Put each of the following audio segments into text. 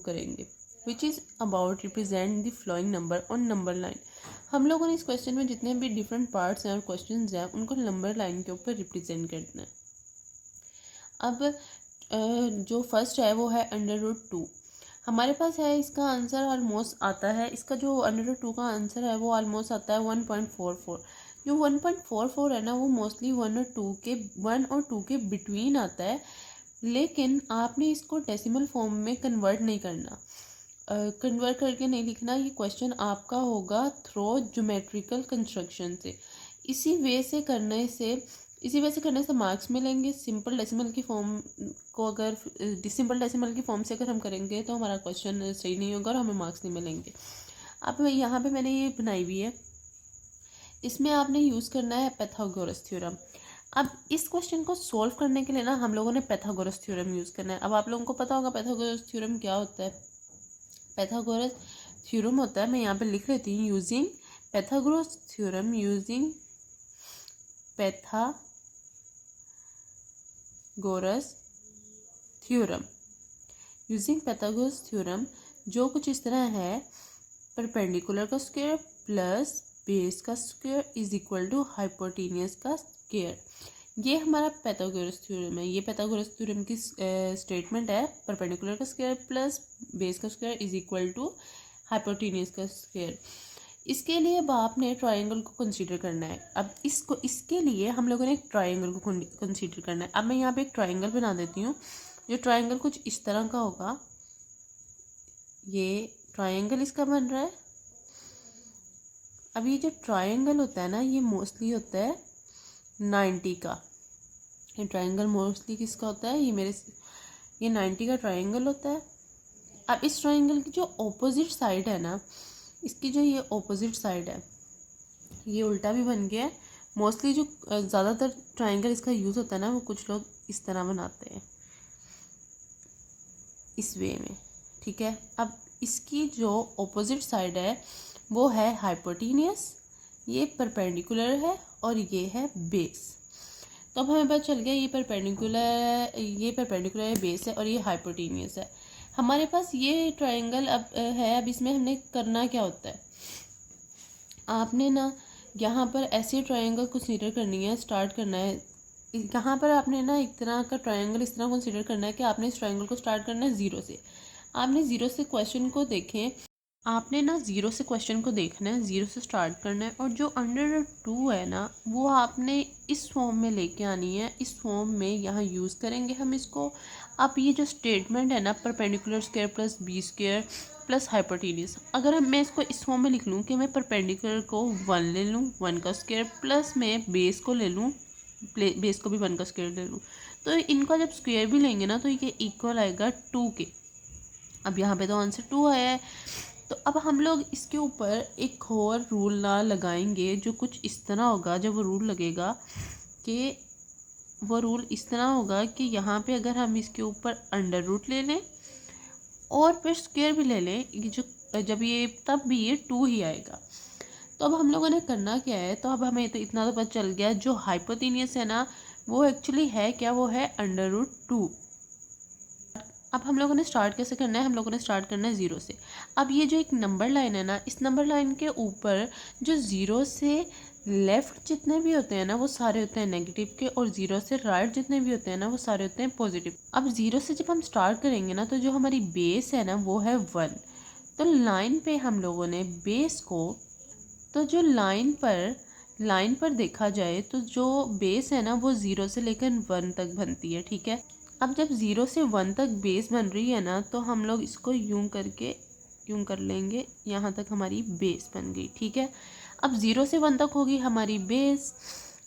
करेंगे which is about represent the flowing number on number line. हम लोगों ने इस क्वेश्चन में जितने भी डिफरेंट पार्ट्स हैं और क्वेश्चंस हैं उनको नंबर लाइन के ऊपर रिप्रेजेंट करना है। अब जो फर्स्ट है वो है √2। हमारे पास है इसका आंसर ऑलमोस्ट आता है, इसका जो √2 का आंसर है वो ऑलमोस्ट आता है 1.44। जो 1.44 है ना वो मोस्टली 1 और 2 के बिटवीन आता है, लेकिन आपने इसको डेसिमल फॉर्म में कन्वर्ट नहीं करना, कन्वर्ट करके नहीं लिखना। ये क्वेश्चन आपका होगा थ्रो ज्योमेट्रिकल कंस्ट्रक्शन से। इसी वे से करने से मार्क्स मिलेंगे। सिंपल डेसिमल की फॉर्म को अगर सिंपल डेसिमल की फॉर्म से अगर हम करेंगे तो हमारा क्वेश्चन सही नहीं होगा और हमें मार्क्स नहीं मिलेंगे। अब यहाँ पे मैंने ये बनाई हुई है, इसमें आपने यूज़ करना है पाइथागोरस थ्योरम। अब इस क्वेश्चन को सॉल्व करने के लिए ना हम लोगों ने पाइथागोरस थ्योरम यूज़ करना है। अब आप लोगों को पता होगा पाइथागोरस थ्योरम क्या होता है। पाइथागोरस थ्योरम होता है, मैं यहाँ पे लिख लेती हूँ, using Pythagoras theorem, using Pythagoras theorem, using Pythagoras theorem जो कुछ इस तरह है, परपेंडिकुलर का स्क्वायर प्लस बेस का square is equal to hypotenuse का स्क्वायर। ये हमारा पाइथागोरस थ्योरम है। ये पाइथागोरस थ्योरम की स्टेटमेंट है, परपेंडिकुलर का स्क्वायर प्लस बेस का square is equal to hypotenuse का स्क्वायर। इसके लिए अब आपने ट्रायंगल को कंसीडर करना है। अब इसके लिए हम लोगों ने एक ट्रायंगल को कंसीडर करना है। अब मैं यहाँ पे एक ट्रायंगल बना देती हूँ। जो ट्रायंगल कुछ इस तरह का होगा, ये ट्रायंगल इसका बन रहा है। अब ये जो ट्रायंगल होता है ना ये मोस्टली होता है 90 का। ये ट्रायंगल मोस्टली किसका होता है, ये 90 का ट्रायंगल होता है। अब इस ट्रायंगल की जो ऑपोजिट साइड है ना, इसकी जो ये ऑपोजिट साइड है ये उल्टा भी बन गया है। मोस्टली जो ज़्यादातर ट्रायंगल इसका यूज़ होता है ना वो कुछ लोग इस तरह बनाते हैं, इस वे में, ठीक है। अब इसकी जो ऑपोजिट साइड है वो है हाइपोटेन्यूस, ये परपेंडिकुलर है और ये है बेस। तो अब हमें पता चल गया ये परपेंडिकुलर है, बेस है और ये हाइपोटेन्यूस है। हमारे पास ये ट्रायंगल अब है। अब इसमें हमने करना क्या होता है, आपने ना यहाँ पर ऐसे ट्रायंगल कंसीडर करनी है, स्टार्ट करना है। यहाँ पर आपने ना एक तरह का ट्रायंगल इस तरह कंसीडर करना है कि आपने इस ट्रायंगल को स्टार्ट करना है 0 से। आपने 0 से क्वेश्चन को देखें, आपने ना 0 से क्वेश्चन को देखना है, 0 से स्टार्ट करना है और जो √2 है ना वो आपने इस फॉर्म में लेके आनी है। इस फॉर्म में यहाँ यूज़ करेंगे हम इसको। अब ये जो स्टेटमेंट है ना, perpendicular square plus B square plus hypotenuse, अगर मैं इसको इस फॉर्म में लिख लूँ कि मैं परपेंडिकुलर को 1 ले लूँ, 1 का स्क्वायर, प्लस मैं बेस को ले लूँ, बेस को भी 1 का स्क्वायर ले लूँ, तो इनका जब स्क्वायर भी लेंगे ना तो ये इक्वल आएगा 2 के। अब यहाँ पे तो आंसर 2 आया है। तो अब हम लोग इसके ऊपर एक और रूल ना लगाएंगे जो कुछ इस तरह होगा। जब वो रूल लगेगा कि वो रूल इस तरह होगा कि यहाँ पे अगर हम इसके ऊपर √ ले लें और फिर स्क्वायर भी ले लें, तब भी ये 2 ही आएगा। तो अब हम लोगों ने करना क्या है, तो अब हमें तो इतना तो पता चल गया, जो हाइपोटेन्यूस है ना वो एक्चुअली है क्या, वो है √2। अब हम लोगों ने स्टार्ट कैसे करना है, हम लोगों ने स्टार्ट करना है 0 से। अब ये जो एक नंबर लाइन है ना, इस नंबर लाइन के ऊपर जो 0 से लेफ़्ट जितने भी होते हैं ना वो सारे होते हैं नेगेटिव के, और 0 से राइट जितने भी होते हैं ना वो सारे होते हैं पॉजिटिव। अब 0 से जब हम स्टार्ट करेंगे ना तो जो हमारी बेस है ना वो है 1। तो लाइन पे हम लोगों ने बेस को, तो जो लाइन पर देखा जाए तो जो बेस है ना वो 0 से लेकर 1 तक बनती है, ठीक है। अब जब 0 से 1 तक बेस बन रही है ना तो हम लोग इसको यूं कर लेंगे, यहाँ तक हमारी बेस बन गई, ठीक है। अब 0 से 1 तक होगी हमारी बेस।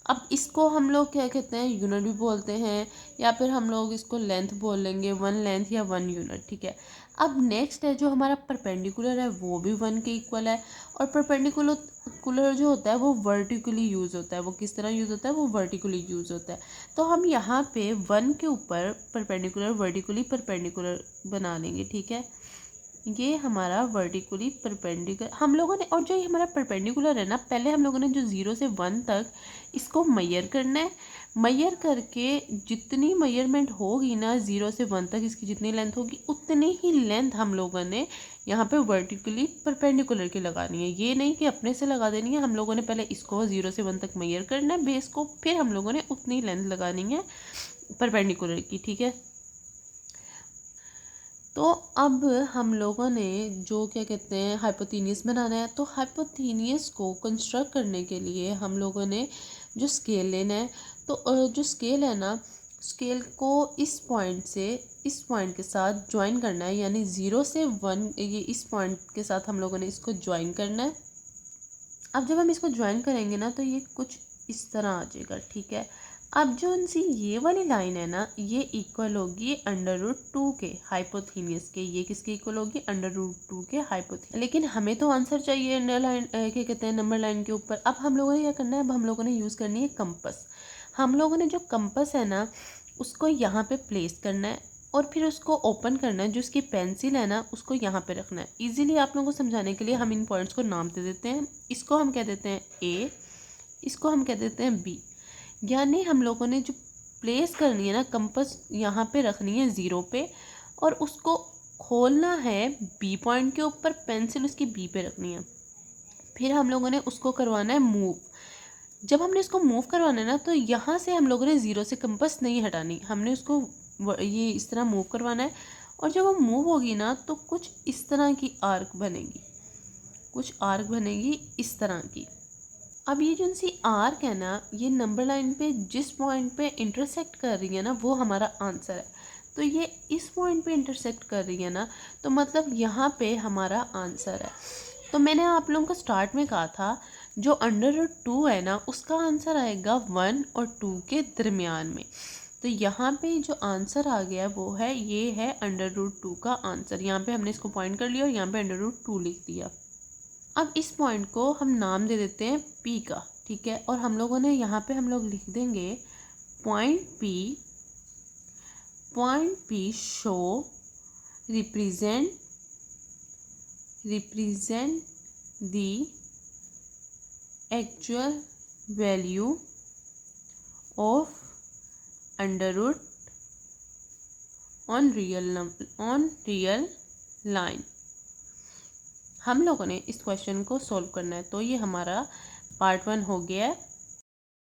अब इसको हम लोग क्या कहते हैं, यूनिट भी बोलते हैं, या फिर हम लोग इसको लेंथ बोल लेंगे, 1 लेंथ या 1 यूनिट, ठीक है। अब नेक्स्ट है जो हमारा परपेंडिकुलर है वो भी 1 के इक्वल है, और परपेंडिकुलर जो होता है वो वर्टिकली यूज़ होता है। वो किस तरह यूज़ होता है, वो वर्टिकली यूज़ होता है। तो हम यहाँ पे 1 के ऊपर परपेंडिकुलर वर्टिकली परपेंडिकुलर बना लेंगे, ठीक है। ये हमारा वर्टिकली परपेंडिकुलर हम लोगों ने, और जो ये हमारा परपेंडिकुलर है ना, पहले हम लोगों ने जो 0 से 1 तक इसको मेजर करना है। मैयर करके जितनी मेजरमेंट होगी ना 0 से 1 तक इसकी जितनी लेंथ होगी उतनी ही लेंथ हम लोगों ने यहाँ पे वर्टिकली परपेंडिकुलर की लगानी है। ये नहीं कि अपने से लगा देनी है, हम लोगों ने पहले इसको 0 से 1 तक मैयर करना है बेस को, फिर हम लोगों ने उतनी लेंथ लगानी है परपेंडिकुलर की। ठीक है, तो अब हम लोगों ने जो क्या कहते हैं हाइपोथेनियस बनाना है। तो हाइपोथेनियस को कंस्ट्रक्ट करने के लिए हम लोगों ने जो स्केल लेना है, तो जो स्केल है ना, स्केल को इस पॉइंट से इस पॉइंट के साथ ज्वाइन करना है, यानी 0 से 1 ये इस पॉइंट के साथ हम लोगों ने इसको ज्वाइन करना है। अब जब हम इसको ज्वाइन करेंगे ना तो ये कुछ इस तरह आ जाएगा। ठीक है, अब जो उनसी ये वाली लाइन है ना, ये इक्वल होगी √2 के हाइपोथेनियस के। ये किसके इक्वल होगी? √2 के हाइपोथेनियस। लेकिन हमें तो आंसर चाहिए अंडर लाइन क्या कहते हैं नंबर लाइन के ऊपर। अब हम लोगों ने क्या करना है, अब हम लोगों ने यूज़ करनी है कंपस। हम लोगों ने जो कंपस है ना उसको यहाँ पे प्लेस करना है और फिर उसको ओपन करना है। जो उसकी पेंसिल है ना उसको यहाँ पे रखना है। इजीली आप लोगों को समझाने के लिए हम इन पॉइंट्स को नाम दे देते हैं। इसको हम कह देते हैं ए, इसको हम कह देते हैं बी। यानी हम लोगों ने जो प्लेस करनी है ना कंपस यहाँ पे रखनी है 0 पे और उसको खोलना है बी पॉइंट के ऊपर, पेंसिल उसकी बी पे रखनी है। फिर हम लोगों ने उसको करवाना है मूव। जब हमने इसको मूव करवाना है ना तो यहाँ से हम लोगों ने 0 से कंपस नहीं हटानी, हमने उसको ये इस तरह मूव करवाना है। और जब वो मूव होगी ना तो कुछ इस तरह की आर्क बनेगी, कुछ आर्क बनेगी इस तरह की। अब ये जो सी आर्क है ना, ये नंबर लाइन पे जिस पॉइंट पे इंटरसेक्ट कर रही है ना वो हमारा आंसर है। तो ये इस पॉइंट पे इंटरसेक्ट कर रही है ना, तो मतलब यहाँ पे हमारा आंसर है। तो मैंने आप लोगों को स्टार्ट में कहा था जो √2 है ना उसका आंसर आएगा 1 और 2 के दरमियान में। तो यहाँ पे जो आंसर आ गया वो है, ये है √2 का आंसर। यहाँ पे हमने इसको पॉइंट कर लिया और यहाँ पे √2 लिख दिया। अब इस पॉइंट को हम नाम दे देते हैं P का। ठीक है, और हम लोगों ने यहाँ पे हम लोग लिख देंगे point P show represent the actual value of √ on real line. हम लोगों ने इस क्वेश्चन को सॉल्व करना है। तो ये हमारा पार्ट 1 हो गया है।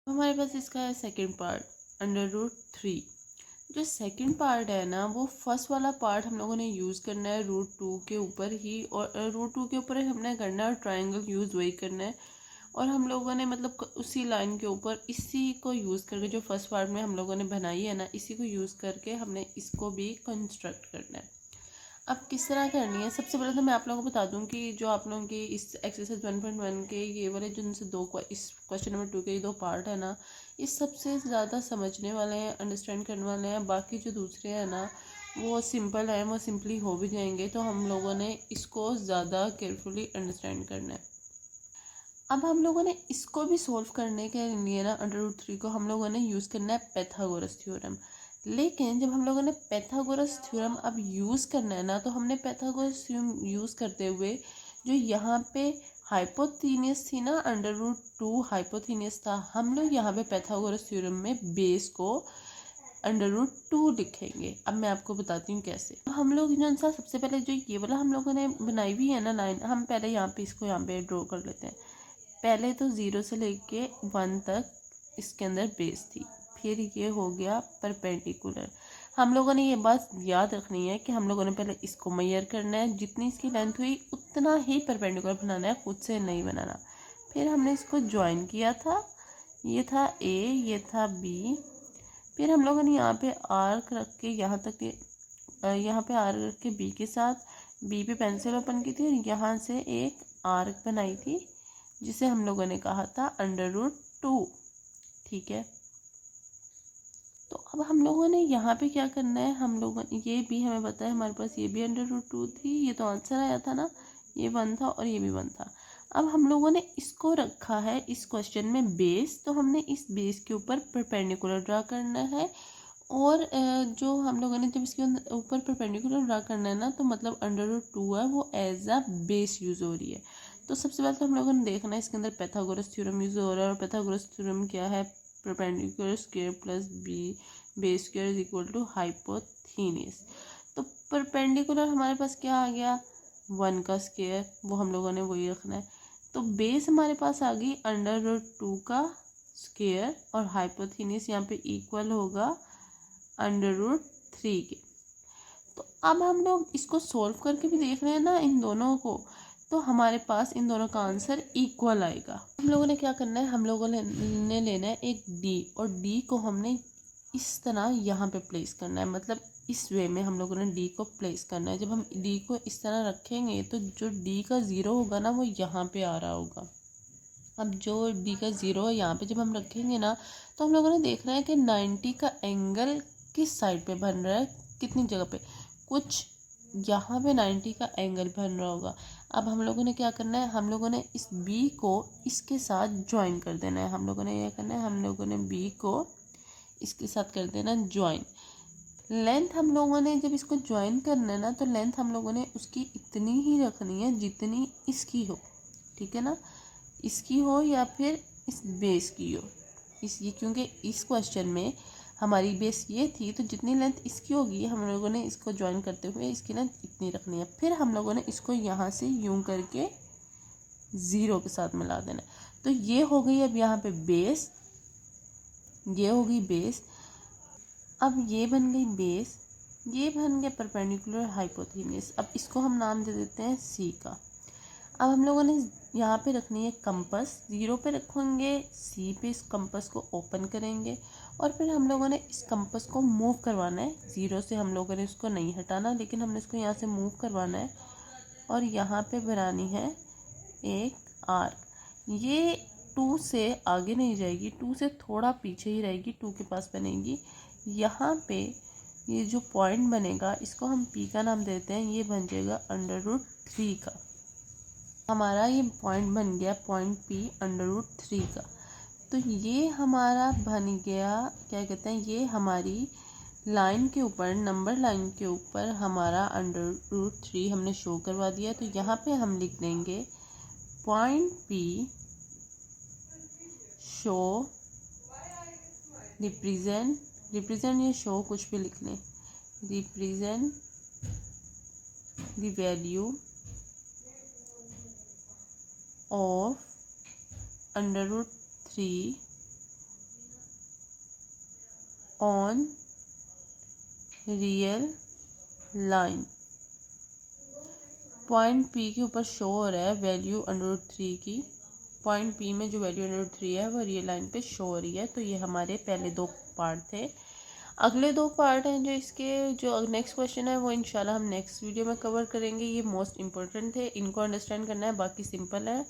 हमारे पास इसका है सेकंड पार्ट √3। जो सेकंड पार्ट है ना वो फर्स्ट वाला पार्ट हम लोगों ने यूज़ करना है √2 के ऊपर ही, और √2 के ऊपर हमने करना है और ट्रायंगल यूज़ वही करना है। और हम लोगों ने मतलब उसी लाइन के ऊपर इसी को यूज़ करके जो फर्स्ट पार्ट में हम लोगों ने बनाई है ना, इसी को यूज़ करके हमने इसको भी कंस्ट्रक्ट करना है। अब किस तरह करनी है, सबसे पहले तो मैं आप लोगों को बता दूं कि जो आप लोगों की इस एक्सरसाइज 1.1 के ये वाले जो उनसे इस क्वेश्चन नंबर 2 के ये 2 पार्ट है ना, इस सबसे ज़्यादा समझने वाले हैं, अंडरस्टैंड करने वाले हैं। बाकी जो दूसरे हैं ना वो सिंपल है, वो सिंपली हो भी जाएंगे। तो हम लोगों ने इसको ज़्यादा केयरफुली अंडरस्टैंड करना है। अब हम लोगों ने इसको भी सोल्व करने के लिए ना √3 को हम लोगों ने यूज़ करना है पाइथागोरस थ्योरम। लेकिन जब हम लोगों ने पाइथागोरस थ्योरम अब यूज़ करना है ना, तो हमने पाइथागोरस थ्योरम यूज़ करते हुए जो यहाँ पे हाइपोथेनियस थी ना, √2 हाइपोथेनियस था, हम लोग यहाँ पे पाइथागोरस थ्योरम में बेस को √2 लिखेंगे। अब मैं आपको बताती हूँ कैसे। हम लोग जो सा सबसे पहले जो ये वाला हम लोगों ने बनाई हुई है ना लाइन, हम पहले यहाँ पे इसको यहाँ पे ड्रॉ कर लेते हैं। पहले तो 0 से लेके 1 तक इसके अंदर बेस थी, फिर ये हो गया परपेंडिकुलर। हम लोगों ने ये बात याद रखनी है कि हम लोगों ने पहले इसको मेजर करना है, जितनी इसकी लेंथ हुई उतना ही परपेंडिकुलर बनाना है, खुद से नहीं बनाना। फिर हमने इसको ज्वाइन किया था, ये था A, ये था B। फिर हम लोगों ने यहाँ पे आर्क रख के यहाँ तक यहाँ पे आर्क रख के B के साथ B पे पेंसिल ओपन की थी और यहाँ से एक आर्क बनाई थी जिसे हम लोगों ने कहा था √2। ठीक है, तो अब हम लोगों ने यहाँ पे क्या करना है, हम लोगों ये भी हमें पता है हमारे पास ये भी √2 थी, ये तो आंसर आया था ना, ये 1 था और ये भी 1 था। अब हम लोगों ने इसको रखा है इस क्वेश्चन में बेस, तो हमने इस बेस के ऊपर परपेंडिकुलर ड्रा करना है। और जो हम लोगों ने जब इसके ऊपर परपेंडिकुलर ड्रा करना है ना, तो मतलब √2 है वो एज अ बेस यूज़ हो रही है। तो सबसे पहले तो हम लोगों ने देखना है इसके अंदर पाइथागोरस थ्योरम यूज़ हो रहा है। और पाइथागोरस थ्योरम क्या है, perpendicular square plus base square is equal to hypotenuse. तो परपेंडिकुलर हमारे पास क्या आ गया, 1 का स्क्वायर, वो हम लोगों ने वही रखना है। तो बेस हमारे पास आ गई √2 का स्क्वायर और हाइपोथेनियस यहाँ पे इक्वल होगा √3 के। तो अब हम लोग इसको सोल्व करके भी देख रहे हैं ना इन दोनों को, तो हमारे पास इन दोनों का आंसर इक्वल आएगा। हम लोगों ने क्या करना है, हम लोगों ने लेना है एक डी, और डी को हमने इस तरह यहाँ पे प्लेस करना है, मतलब इस वे में हम लोगों ने डी को प्लेस करना है। जब हम डी को इस तरह रखेंगे तो जो डी का 0 होगा ना वो यहाँ पे आ रहा होगा। अब जो डी का 0 है यहाँ पे जब हम रखेंगे ना, तो हम लोगों ने देखना है कि 90 का एंगल किस साइड पे बन रहा है, कितनी जगह पे, कुछ यहाँ पे 90 का एंगल बन रहा होगा। अब हम लोगों ने क्या करना है, हम लोगों ने इस बी को इसके साथ ज्वाइन कर देना है। हम लोगों ने ये करना है, हम लोगों ने बी को इसके साथ कर देना ज्वाइन। लेंथ हम लोगों ने जब इसको ज्वाइन करना है ना, तो लेंथ हम लोगों ने उसकी इतनी ही रखनी है जितनी इसकी हो, ठीक है ना, इसकी हो या फिर इस बेस की हो। ये क्योंकि इस क्वेश्चन में हमारी बेस ये थी, तो जितनी लेंथ इसकी होगी हम लोगों ने इसको ज्वाइन करते हुए इसकी लेंथ इतनी रखनी है। फिर हम लोगों ने इसको यहाँ से यूं करके 0 के साथ मिला देना है। तो ये हो गई अब यहाँ पे बेस, ये हो गई बेस। अब ये बन गई बेस, ये बन गया परपेंडिकुलर हाइपोथेनियस। अब इसको हम नाम दे देते हैं सी का। अब हम लोगों ने यहाँ पे रखनी है कंपास, 0 पे रखेंगे, सी पे इस कंपास को ओपन करेंगे और फिर हम लोगों ने इस कंपास को मूव करवाना है। 0 से हम लोगों ने इसको नहीं हटाना, लेकिन हमने इसको यहाँ से मूव करवाना है और यहाँ पे बनानी है एक आर्क। ये 2 से आगे नहीं जाएगी, 2 से थोड़ा पीछे ही रहेगी, 2 के पास बनेगी। यहाँ पे ये जो पॉइंट बनेगा इसको हम पी का नाम देते हैं, ये बन जाएगा √3 का। हमारा ये पॉइंट बन गया पॉइंट पी √3 का। तो ये हमारा बन गया, क्या कहते हैं, ये हमारी लाइन के ऊपर, नंबर लाइन के ऊपर हमारा √3 हमने शो करवा दिया। तो यहाँ पे हम लिख देंगे पॉइंट पी शो रिप्रेजेंट ये शो कुछ भी लिख लें, represent the value of √3 on real line. Point P के ऊपर शो हो रहा है वैल्यू √3 की, पॉइंट पी में जो वैल्यू √3 है वो रियल लाइन पे शो हो रही है। तो ये हमारे पहले 2 पार्ट थे। अगले 2 पार्ट हैं जो इसके, जो नेक्स्ट क्वेश्चन है वो इंशाल्लाह हम नेक्स्ट वीडियो में कवर करेंगे। ये मोस्ट इम्पोर्टेंट थे, इनको अंडरस्टैंड करना है, बाकी सिंपल है।